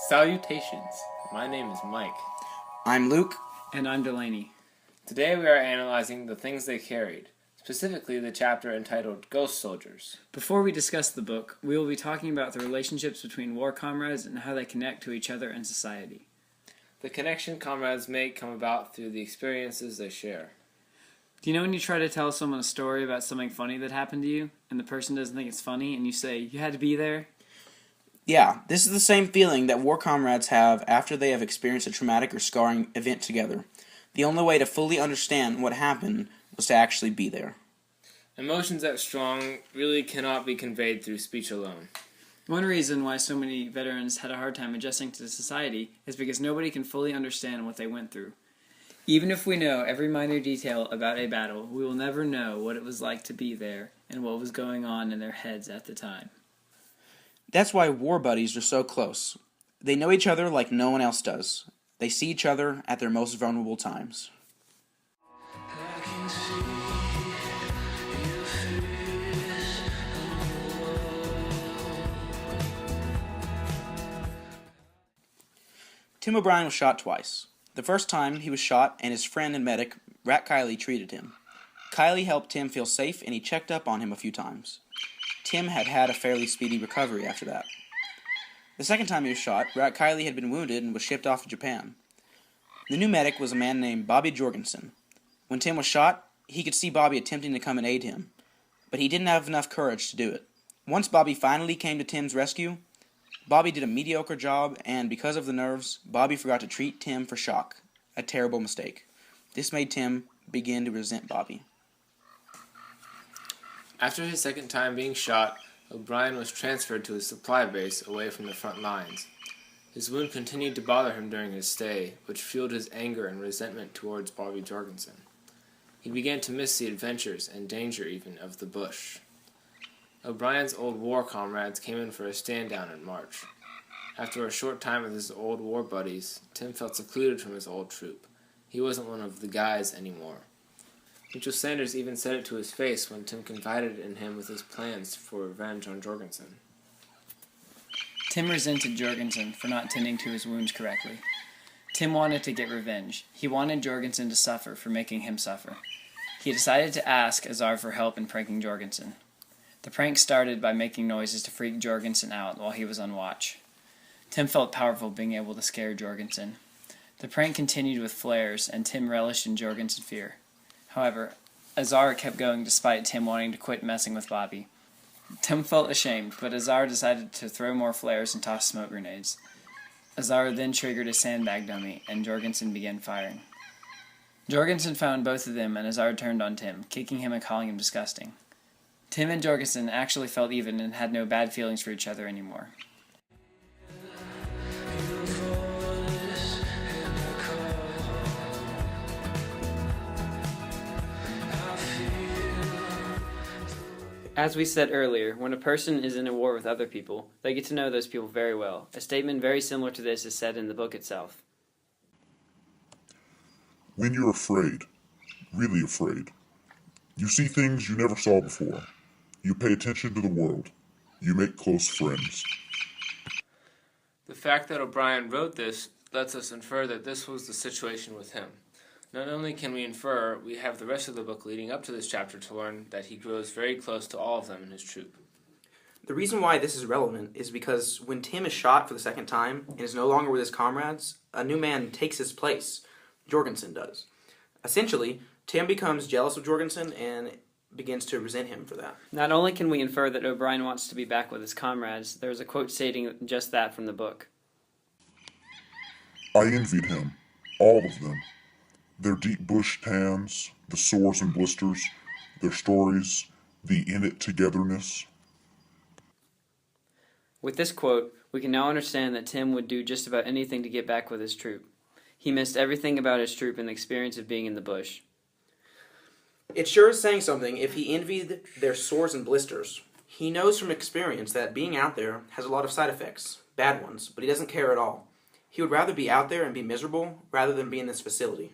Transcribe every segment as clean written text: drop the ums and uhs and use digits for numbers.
Salutations. My name is Mike. I'm Luke. And I'm Delaney. Today we are analyzing The Things They Carried, specifically the chapter entitled Ghost Soldiers. Before we discuss the book, we will be talking about the relationships between war comrades and how they connect to each other and society. The connection comrades make come about through the experiences they share. Do you know when you try to tell someone a story about something funny that happened to you, and the person doesn't think it's funny, and you say, "You had to be there"? Yeah, this is the same feeling that war comrades have after they have experienced a traumatic or scarring event together. The only way to fully understand what happened was to actually be there. Emotions that strong really cannot be conveyed through speech alone. One reason why so many veterans had a hard time adjusting to society is because nobody can fully understand what they went through. Even if we know every minor detail about a battle, we will never know what it was like to be there and what was going on in their heads at the time. That's why war buddies are so close. They know each other like no one else does. They see each other at their most vulnerable times. Tim O'Brien was shot twice. The first time he was shot and his friend and medic, Rat Kiley, treated him. Kiley helped Tim feel safe and he checked up on him a few times. Tim had had a fairly speedy recovery after that. The second time he was shot, Rat Kiley had been wounded and was shipped off to Japan. The new medic was a man named Bobby Jorgensen. When Tim was shot, he could see Bobby attempting to come and aid him, but he didn't have enough courage to do it. Once Bobby finally came to Tim's rescue, Bobby did a mediocre job, and because of the nerves, Bobby forgot to treat Tim for shock. A terrible mistake. This made Tim begin to resent Bobby. After his second time being shot, O'Brien was transferred to his supply base away from the front lines. His wound continued to bother him during his stay, which fueled his anger and resentment towards Bobby Jorgensen. He began to miss the adventures and danger even of the bush. O'Brien's old war comrades came in for a stand-down in March. After a short time with his old war buddies, Tim felt secluded from his old troop. He wasn't one of the guys anymore. Mitchell Sanders even said it to his face when Tim confided in him with his plans for revenge on Jorgensen. Tim resented Jorgensen for not tending to his wounds correctly. Tim wanted to get revenge. He wanted Jorgensen to suffer for making him suffer. He decided to ask Azar for help in pranking Jorgensen. The prank started by making noises to freak Jorgensen out while he was on watch. Tim felt powerful being able to scare Jorgensen. The prank continued with flares, and Tim relished in Jorgensen's fear. However, Azar kept going despite Tim wanting to quit messing with Bobby. Tim felt ashamed, but Azar decided to throw more flares and toss smoke grenades. Azar then triggered a sandbag dummy, and Jorgensen began firing. Jorgensen found both of them, and Azar turned on Tim, kicking him and calling him disgusting. Tim and Jorgensen actually felt even and had no bad feelings for each other anymore. As we said earlier, when a person is in a war with other people, they get to know those people very well. A statement very similar to this is said in the book itself. When you're afraid, really afraid, you see things you never saw before. You pay attention to the world. You make close friends. The fact that O'Brien wrote this lets us infer that this was the situation with him. Not only can we infer, we have the rest of the book leading up to this chapter to learn that he grows very close to all of them in his troop. The reason why this is relevant is because when Tim is shot for the second time and is no longer with his comrades, a new man takes his place. Jorgensen does. Essentially, Tim becomes jealous of Jorgensen and begins to resent him for that. Not only can we infer that O'Brien wants to be back with his comrades, there's a quote stating just that from the book. I envied him, all of them. Their deep bush tans, the sores and blisters, their stories, the in-it-togetherness. With this quote, we can now understand that Tim would do just about anything to get back with his troop. He missed everything about his troop and the experience of being in the bush. It sure is saying something if he envied their sores and blisters. He knows from experience that being out there has a lot of side effects, bad ones, but he doesn't care at all. He would rather be out there and be miserable rather than be in this facility.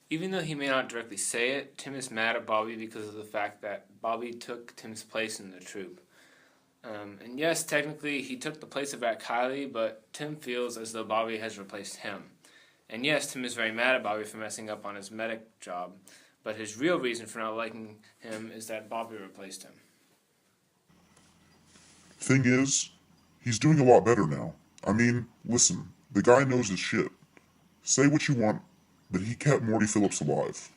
Even though he may not directly say it, Tim is mad at Bobby because of the fact that Bobby took Tim's place in the troop. And yes, technically he took the place of Rat Kiley, but Tim feels as though Bobby has replaced him. And yes, Tim is very mad at Bobby for messing up on his medic job, but his real reason for not liking him is that Bobby replaced him. Thing is, he's doing a lot better now. I mean, listen, the guy knows his shit. Say what you want, but he kept Morty Phillips alive.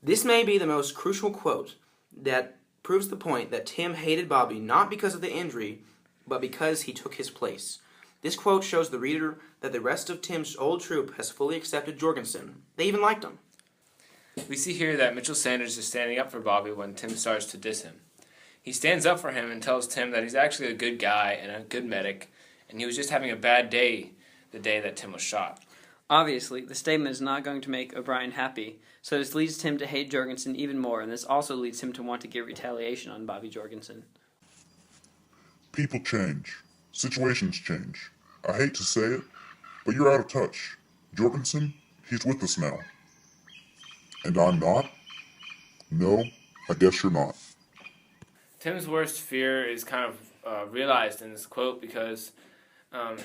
This may be the most crucial quote that proves the point that Tim hated Bobby not because of the injury, but because he took his place. This quote shows the reader that the rest of Tim's old troop has fully accepted Jorgensen. They even liked him. We see here that Mitchell Sanders is standing up for Bobby when Tim starts to diss him. He stands up for him and tells Tim that he's actually a good guy and a good medic, and he was just having a bad day the day that Tim was shot. Obviously, the statement is not going to make O'Brien happy, so this leads Tim to hate Jorgensen even more, and this also leads him to want to get retaliation on Bobby Jorgensen. People change. Situations change. I hate to say it, but you're out of touch. Jorgensen, he's with us now. And I'm not? No, I guess you're not. Tim's worst fear is kind of realized in this quote because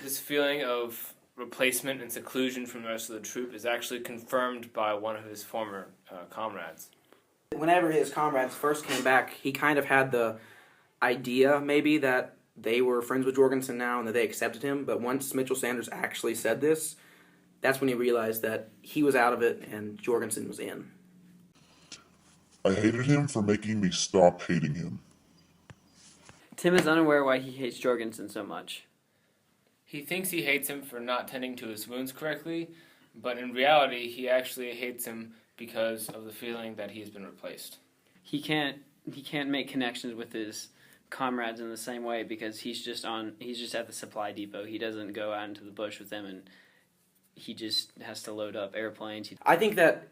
his feeling of replacement and seclusion from the rest of the troop is actually confirmed by one of his former comrades. Whenever his comrades first came back, he kind of had the idea, maybe, that they were friends with Jorgensen now and that they accepted him. But once Mitchell Sanders actually said this, that's when he realized that he was out of it and Jorgensen was in. I hated him for making me stop hating him. Tim is unaware why he hates Jorgensen so much. He thinks he hates him for not tending to his wounds correctly, but in reality, he actually hates him because of the feeling that he has been replaced. He can't make connections with his comrades in the same way because he's just at the supply depot. He doesn't go out into the bush with them, and he just has to load up airplanes. I think that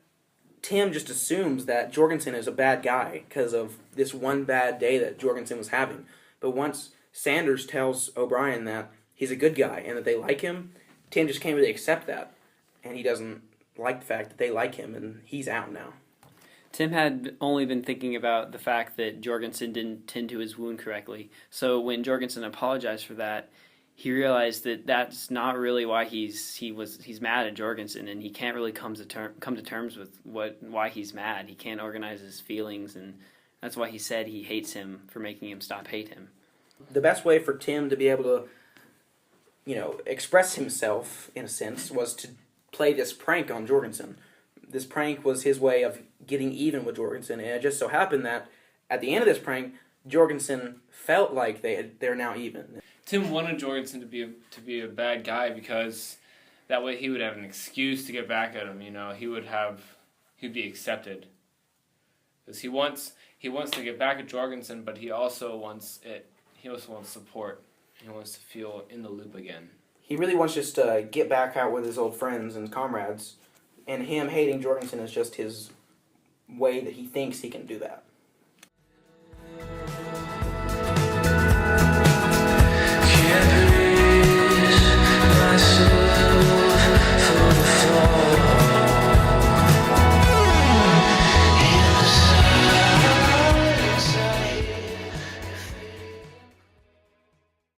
Tim just assumes that Jorgensen is a bad guy because of this one bad day that Jorgensen was having. But once Sanders tells O'Brien that he's a good guy and that they like him, Tim just can't really accept that. And he doesn't like the fact that they like him, and he's out now. Tim had only been thinking about the fact that Jorgensen didn't tend to his wound correctly. So when Jorgensen apologized for that, he realized that that's not really why he's mad at Jorgensen, and he can't really come to terms with why he's mad. He can't organize his feelings, and that's why he said he hates him for making him stop hate him. The best way for Tim to be able to, express himself, in a sense, was to play this prank on Jorgensen. This prank was his way of getting even with Jorgensen, and it just so happened that at the end of this prank, Jorgensen felt like they're now even. Tim wanted Jorgensen to be a bad guy because that way he would have an excuse to get back at him. He'd be accepted because he wants to get back at Jorgensen, but he also wants support. He wants to feel in the loop again. He really wants just to get back out with his old friends and comrades, and him hating Jorgensen is just his way that he thinks he can do that.